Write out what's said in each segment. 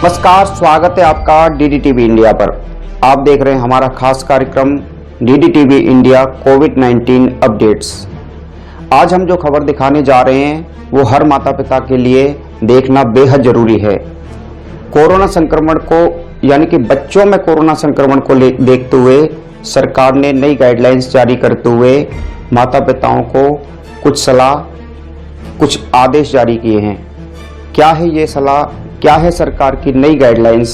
नमस्कार, स्वागत है आपका डीडीटीवी इंडिया पर। आप देख रहे हैं हमारा खास कार्यक्रम डीडीटीवी इंडिया कोविड-19 अपडेट्स। आज हम जो खबर दिखाने जा रहे हैं वो हर माता पिता के लिए देखना बेहद जरूरी है। कोरोना संक्रमण को यानी कि बच्चों में कोरोना संक्रमण को देखते हुए सरकार ने नई गाइडलाइंस जारी करते हुए माता पिताओं को कुछ सलाह, कुछ आदेश जारी किए हैं। क्या है ये सलाह, क्या है सरकार की नई गाइडलाइंस,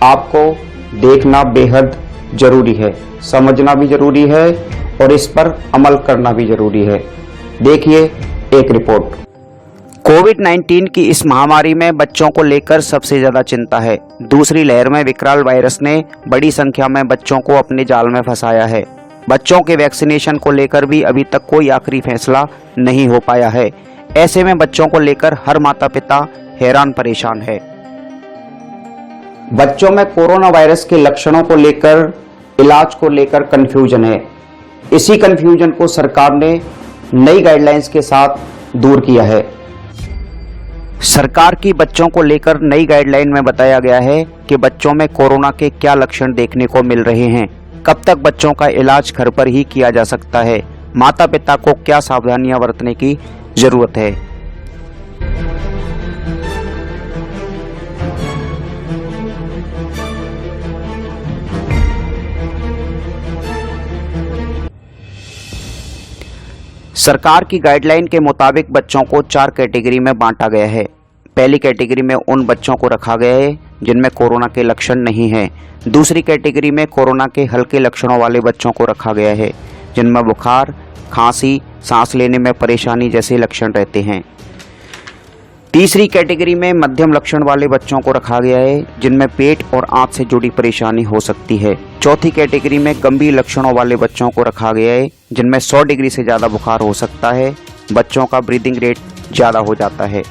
आपको देखना बेहद जरूरी है, समझना भी जरूरी है और इस पर अमल करना भी जरूरी है। देखिए एक रिपोर्ट। कोविड-19 की इस महामारी में बच्चों को लेकर सबसे ज्यादा चिंता है। दूसरी लहर में विकराल वायरस ने बड़ी संख्या में बच्चों को अपने जाल में फंसाया है। बच्चों के वैक्सीनेशन को लेकर भी अभी तक कोई आखिरी फैसला नहीं हो पाया है। ऐसे में बच्चों को लेकर हर माता पिता हैरान परेशान है। बच्चों में कोरोना वायरस के लक्षणों को लेकर, इलाज को लेकर कंफ्यूजन है। इसी कंफ्यूजन को सरकार ने नई गाइडलाइंस के साथ दूर किया है। सरकार की बच्चों को लेकर नई गाइडलाइन में बताया गया है कि बच्चों में कोरोना के क्या लक्षण देखने को मिल रहे हैं, कब तक बच्चों का इलाज घर पर ही किया जा सकता है, माता पिता को क्या सावधानियां बरतने की जरूरत है। सरकार की गाइडलाइन के मुताबिक बच्चों को 4 कैटेगरी में बांटा गया है। पहली कैटेगरी में उन बच्चों को रखा गया है जिनमें कोरोना के लक्षण नहीं हैं। दूसरी कैटेगरी में कोरोना के हल्के लक्षणों वाले बच्चों को रखा गया है जिनमें बुखार, खांसी, सांस लेने में परेशानी जैसे लक्षण रहते हैं। तीसरी कैटेगरी में मध्यम लक्षण वाले बच्चों को रखा गया है जिनमें पेट और आंत से जुड़ी परेशानी हो सकती है। चौथी कैटेगरी में गंभीर लक्षणों वाले बच्चों को रखा गया है जिनमें 100 डिग्री से ज़्यादा बुखार हो सकता है, बच्चों का ब्रीदिंग रेट ज़्यादा हो जाता है।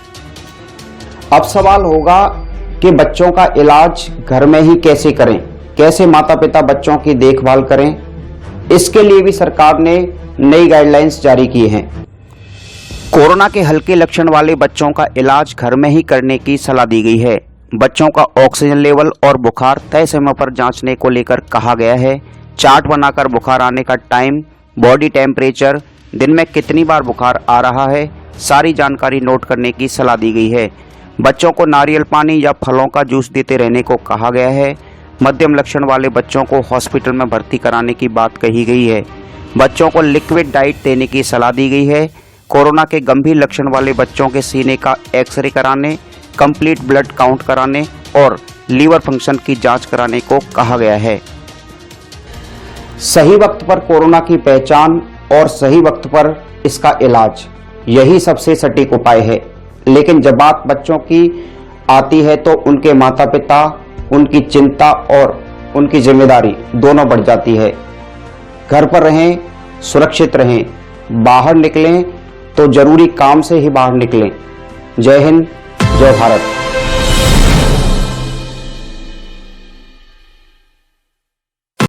अब सवाल होगा कि बच्चों का इलाज घर में ही कैसे करें, कैसे माता पिता बच्चों की देखभाल करें। इसके लिए भी सरकार ने नई गाइडलाइंस जारी की हैं। कोरोना के हल्के लक्षण वाले बच्चों का इलाज घर में ही करने की सलाह दी गई है। बच्चों का ऑक्सीजन लेवल और बुखार तय समय पर जांचने को लेकर कहा गया है। चार्ट बनाकर बुखार आने का टाइम, बॉडी टेम्परेचर, दिन में कितनी बार बुखार आ रहा है, सारी जानकारी नोट करने की सलाह दी गई है। बच्चों को नारियल पानी या फलों का जूस देते रहने को कहा गया है। मध्यम लक्षण वाले बच्चों को हॉस्पिटल में भर्ती कराने की बात कही गई है। बच्चों को लिक्विड डाइट देने की सलाह दी गई है। कोरोना के गंभीर लक्षण वाले बच्चों के सीने का एक्सरे कराने, कंप्लीट ब्लड काउंट कराने और लीवर फंक्शन की जांच कराने को कहा गया है। सही वक्त पर कोरोना की पहचान और सही वक्त पर इसका इलाज, यही सबसे सटीक उपाय है। लेकिन जब बात बच्चों की आती है तो उनके माता पिता, उनकी चिंता और उनकी जिम्मेदारी दोनों बढ़ जाती है। घर पर रहें, सुरक्षित रहें, बाहर निकलें तो जरूरी काम से ही बाहर निकलें। जय हिंद, जय भारत।